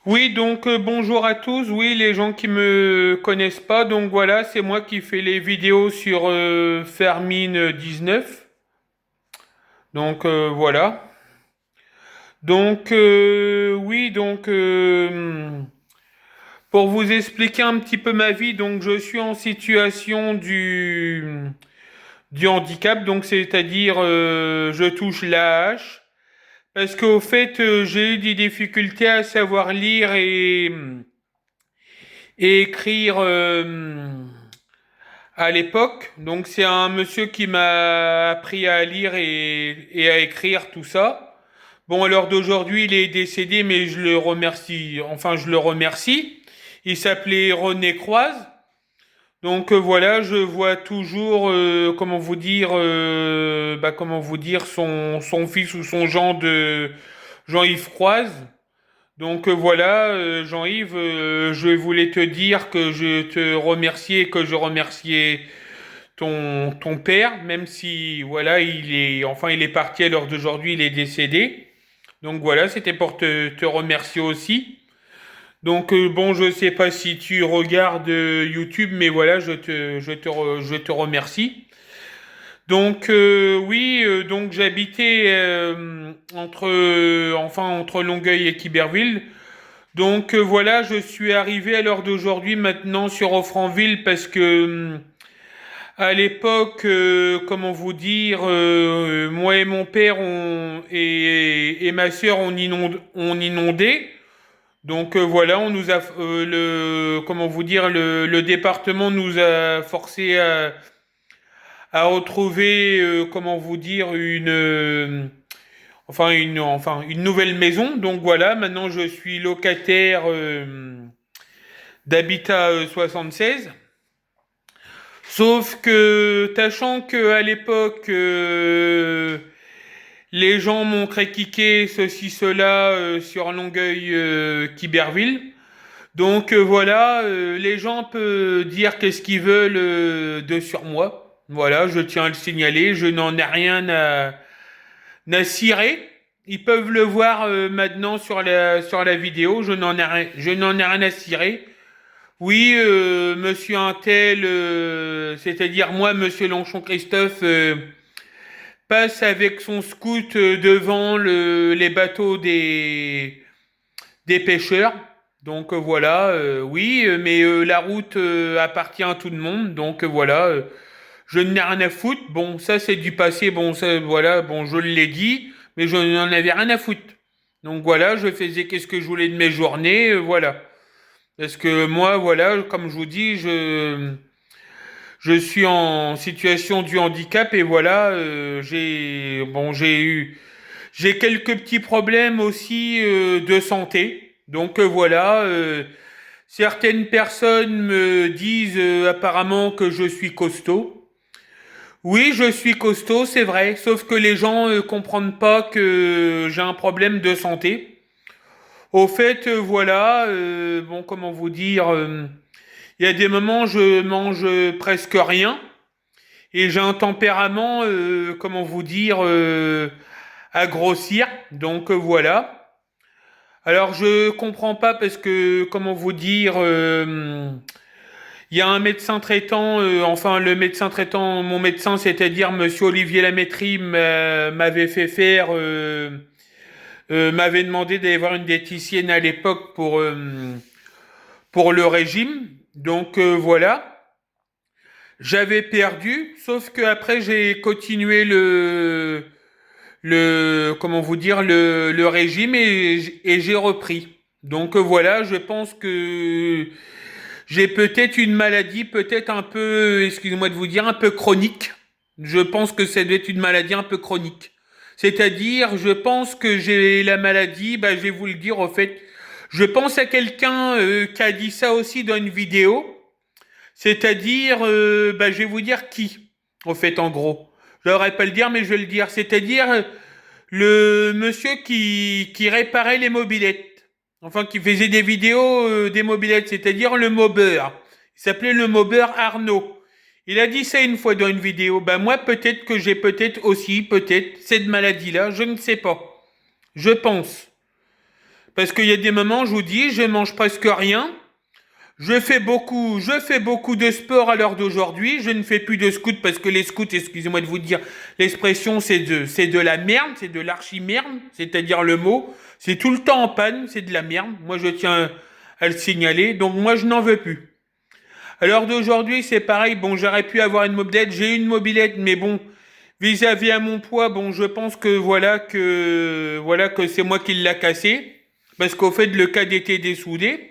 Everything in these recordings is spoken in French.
Oui, donc bonjour à tous. Oui, les gens qui me connaissent pas, donc voilà, c'est moi qui fais les vidéos sur Fermine 19. Donc voilà. Donc oui, donc pour vous expliquer un petit peu ma vie, donc je suis en situation du handicap, donc c'est-à-dire je touche l'AH. Parce qu'au fait, j'ai eu des difficultés à savoir lire et écrire à l'époque. Donc c'est un monsieur qui m'a appris à lire et à écrire tout ça. Bon, à l'heure d'aujourd'hui, il est décédé, mais je le remercie. Enfin, je le remercie. Il s'appelait René Croise. Donc voilà, je vois toujours, comment vous dire, son fils ou son Jean de Jean-Yves Croise. Donc voilà, Jean-Yves, je voulais te dire que je te remerciais et que je remerciais ton père, même si voilà, il est parti à l'heure d'aujourd'hui, il est décédé. Donc voilà, c'était pour te remercier aussi. Donc bon, je sais pas si tu regardes YouTube, mais voilà, je te remercie. Donc oui, donc j'habitais entre Longueuil et Quiberville. Donc voilà, je suis arrivé à l'heure d'aujourd'hui maintenant sur Offranville parce que à l'époque, comment vous dire, moi et mon père et ma sœur on inondé. Donc voilà, on nous a comment vous dire, le département nous a forcé à retrouver, comment vous dire, une nouvelle maison. Donc voilà, maintenant je suis locataire d'Habitat 76. Sauf que, sachant que à l'époque, les gens m'ont critiqué ceci, cela sur Longueuil, Quiberville. Donc voilà, les gens peuvent dire qu'est-ce qu'ils veulent de sur moi. Voilà, je tiens à le signaler, je n'en ai rien à cirer. Ils peuvent le voir maintenant sur la vidéo, je n'en ai rien à cirer. Oui, monsieur Untel, c'est-à-dire moi, monsieur Lonchon Christophe, passe avec son scout devant les bateaux des pêcheurs. Donc voilà, oui, mais la route appartient à tout le monde. Donc voilà, je n'ai rien à foutre. Bon, ça c'est du passé. Bon, ça, voilà, bon, je l'ai dit, mais je n'en avais rien à foutre. Donc voilà, je faisais qu'est-ce que je voulais de mes journées, voilà. Parce que moi, voilà, comme je vous dis, je suis en situation du handicap et voilà, j'ai quelques petits problèmes aussi de santé. Donc voilà, certaines personnes me disent apparemment que je suis costaud. Oui, je suis costaud, c'est vrai, sauf que les gens comprennent pas que j'ai un problème de santé. Au fait, voilà, bon, comment vous dire, il y a des moments je mange presque rien. Et j'ai un tempérament, comment vous dire, à grossir. Donc voilà. Alors je comprends pas parce que, comment vous dire, il y a un médecin traitant, enfin le médecin traitant, mon médecin, c'est-à-dire Monsieur Olivier Lamétrie, m'avait fait faire, m'avait demandé d'aller voir une diététicienne à l'époque pour le régime. Donc voilà. J'avais perdu, sauf que après j'ai continué comment vous dire, le régime et j'ai repris. Donc voilà, je pense que j'ai peut-être une maladie, peut-être un peu, excusez-moi de vous dire, un peu chronique. Je pense que ça doit être une maladie un peu chronique. C'est-à-dire, je pense que j'ai la maladie, bah, je vais vous le dire au fait. Je pense à quelqu'un qui a dit ça aussi dans une vidéo. C'est-à-dire, bah, je vais vous dire qui, au fait, en gros. Je n'aurais pas le dire, mais je vais le dire. C'est-à-dire le monsieur qui réparait les mobylettes. Enfin, qui faisait des vidéos des mobylettes, c'est-à-dire le mobeur. Il s'appelait le mobeur Arnaud. Il a dit ça une fois dans une vidéo. Ben moi, peut-être que j'ai peut-être aussi, peut-être, cette maladie-là, je ne sais pas. Je pense. Parce qu'il y a des moments, je vous dis, je mange presque rien. Je fais beaucoup de sport à l'heure d'aujourd'hui. Je ne fais plus de scouts parce que les scouts, excusez-moi de vous dire l'expression, c'est de la merde, c'est de l'archi-merde, c'est-à-dire le mot. C'est tout le temps en panne, c'est de la merde. Moi, je tiens à le signaler. Donc, moi, je n'en veux plus. À l'heure d'aujourd'hui, c'est pareil. Bon, j'aurais pu avoir une mobilette. J'ai une mobilette, mais bon, vis-à-vis à mon poids, bon, je pense que c'est moi qui l'a cassé. Parce qu'au fait, le cadre était dessoudé.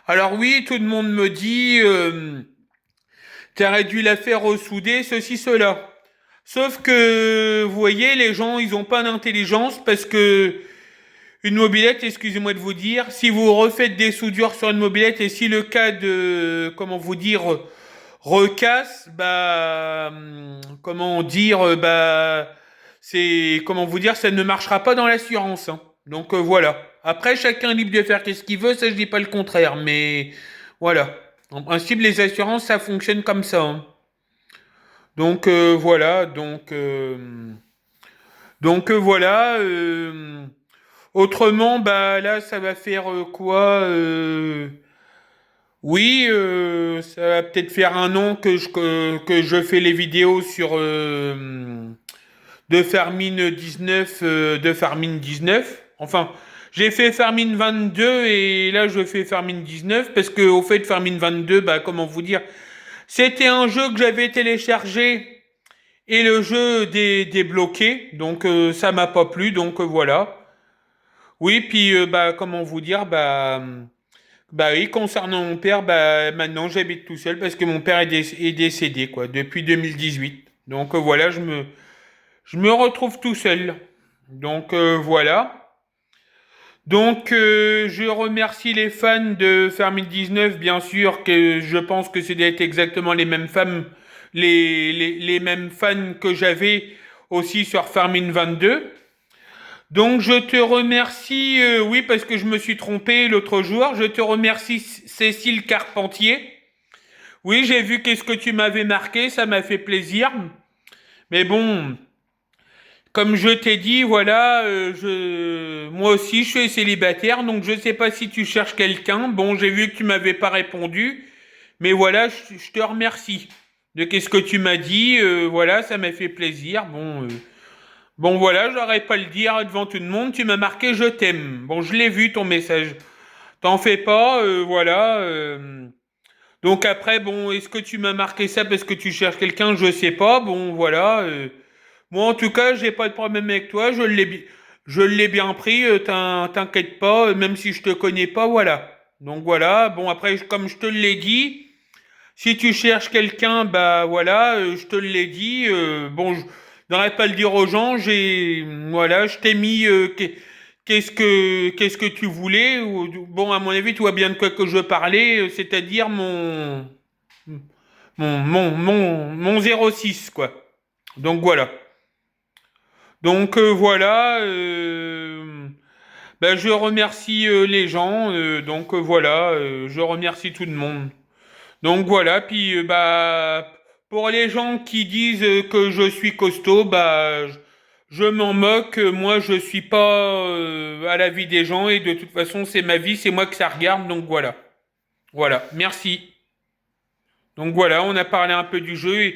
Alors oui, tout le monde me dit, t'aurais dû la faire ressouder, ceci, cela. Sauf que, vous voyez, les gens, ils ont pas d'intelligence parce que une mobilette, excusez-moi de vous dire, si vous refaites des soudures sur une mobilette et si le cas de, comment vous dire, recasse, bah, comment dire, bah, c'est, comment vous dire, ça ne marchera pas dans l'assurance, hein. Donc voilà. Après, chacun est libre de faire ce qu'il veut, ça je dis pas le contraire, mais voilà. En principe, les assurances, ça fonctionne comme ça, hein. Donc voilà, voilà. Autrement, bah là, ça va faire quoi Oui, ça va peut-être faire un an que je fais les vidéos sur de Farmine 19. Enfin, j'ai fait Farmine 22 et là je fais Farmine 19 parce que au fait Farmine 22, bah comment vous dire, c'était un jeu que j'avais téléchargé et le jeu débloqué, donc ça m'a pas plu, donc voilà. Oui, puis bah comment vous dire, bah oui, concernant mon père, bah maintenant j'habite tout seul parce que mon père est décédé quoi depuis 2018. Donc voilà, je me retrouve tout seul. Donc voilà. Donc je remercie les fans de Fermi 19, bien sûr, que je pense que c'est d'être exactement les mêmes femmes, les mêmes fans que j'avais aussi sur Farming 22. Donc je te remercie, oui, parce que je me suis trompé l'autre jour, je te remercie Cécile Carpentier. Oui, j'ai vu qu'est-ce que tu m'avais marqué, ça m'a fait plaisir. Mais bon, comme je t'ai dit, voilà, moi aussi je suis célibataire, donc je sais pas si tu cherches quelqu'un. Bon, j'ai vu que tu m'avais pas répondu, mais voilà, je te remercie de qu'est-ce que tu m'as dit. Voilà, ça m'a fait plaisir. Bon, voilà, j'aurais pas le dire devant tout le monde. Tu m'as marqué, je t'aime. Bon, je l'ai vu ton message. T'en fais pas, voilà. Donc après, bon, est-ce que tu m'as marqué ça parce que tu cherches quelqu'un? Je sais pas. Bon, voilà. Moi, en tout cas, j'ai pas de problème avec toi. Je l'ai bien pris. T'inquiète pas. Même si je te connais pas, voilà. Donc voilà. Bon, après, comme je te l'ai dit, si tu cherches quelqu'un, bah voilà, je te l'ai dit. Bon, je n'aurais pas à le dire aux gens. Voilà, je t'ai mis. Qu'est-ce que tu voulais? Bon, à mon avis, tu vois bien de quoi que je parlais, c'est-à-dire mon 06, quoi. Donc voilà. Donc voilà. Ben, je remercie les gens. Donc voilà, je remercie tout le monde. Donc voilà. Puis bah pour les gens qui disent que je suis costaud, bah je m'en moque. Moi, je suis pas à la vie des gens et de toute façon, c'est ma vie, c'est moi que ça regarde. Donc voilà. Voilà. Merci. Donc voilà, on a parlé un peu du jeu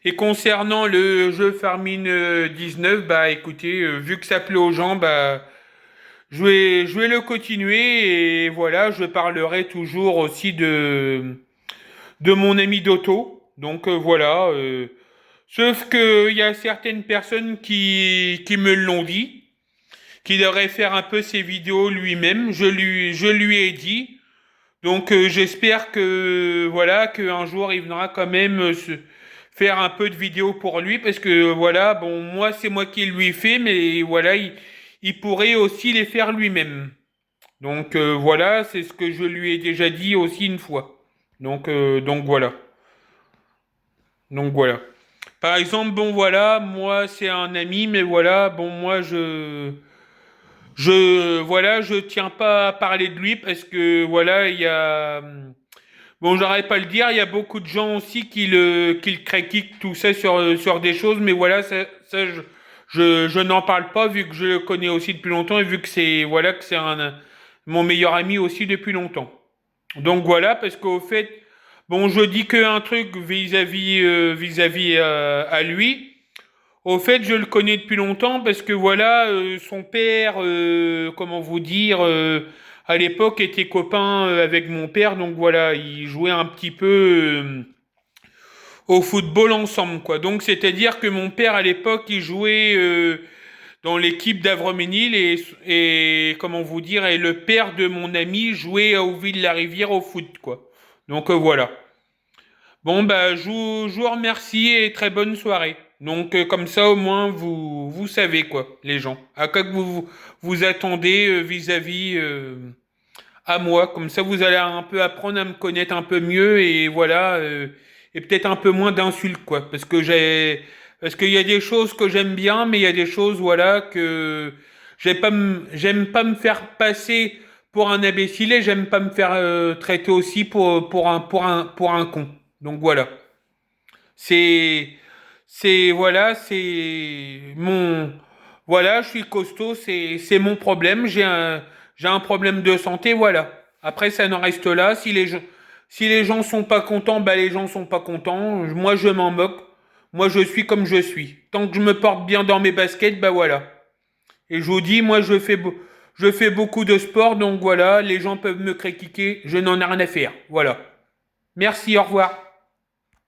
et concernant le jeu Farming 19, bah écoutez, vu que ça plaît aux gens, bah je vais le continuer et voilà, je parlerai toujours aussi de mon ami Doto. Donc voilà, sauf que il y a certaines personnes qui me l'ont dit, qu'il devrait faire un peu ses vidéos lui-même. Je lui ai dit. Donc j'espère que voilà qu'un jour il viendra quand même se faire un peu de vidéos pour lui parce que voilà bon moi c'est moi qui lui fais mais voilà il pourrait aussi les faire lui-même. Donc voilà c'est ce que je lui ai déjà dit aussi une fois. Donc voilà. Donc voilà. Par exemple bon voilà moi c'est un ami mais voilà bon moi je tiens pas à parler de lui parce que voilà il y a bon, j'arrête pas le dire, il y a beaucoup de gens aussi qui le critiquent tout ça sur des choses, mais voilà, ça je n'en parle pas vu que je le connais aussi depuis longtemps et vu que c'est voilà que c'est mon meilleur ami aussi depuis longtemps. Donc voilà, parce qu'au fait, bon, je dis qu'un truc vis-à-vis à lui. Au fait, je le connais depuis longtemps parce que voilà, son père, comment vous dire, à l'époque était copain avec mon père, donc voilà, ils jouaient un petit peu au football ensemble, quoi. Donc c'est-à-dire que mon père à l'époque, il jouait dans l'équipe d'Avreménil et comment vous dire, et le père de mon ami jouait à Auville-la-Rivière au foot, quoi. Donc voilà. Bon, bah, je vous remercie et très bonne soirée. Donc, comme ça, au moins, vous savez, quoi, les gens. À quoi que vous attendez vis-à-vis à moi. Comme ça, vous allez un peu apprendre à me connaître un peu mieux et voilà, et peut-être un peu moins d'insultes, quoi. Parce qu'il y a des choses que j'aime bien, mais il y a des choses, voilà, que j'aime pas me faire passer pour un imbécile et j'aime pas me faire traiter aussi pour un con. Donc voilà. C'est, voilà, c'est voilà, je suis costaud, c'est mon problème. J'ai un problème de santé, voilà. Après, ça n'en reste là. Si les gens sont pas contents, bah, les gens sont pas contents. Moi, je m'en moque. Moi, je suis comme je suis. Tant que je me porte bien dans mes baskets, bah voilà. Et je vous dis, moi, je fais beaucoup de sport, donc voilà, les gens peuvent me critiquer, je n'en ai rien à faire. Voilà. Merci, au revoir.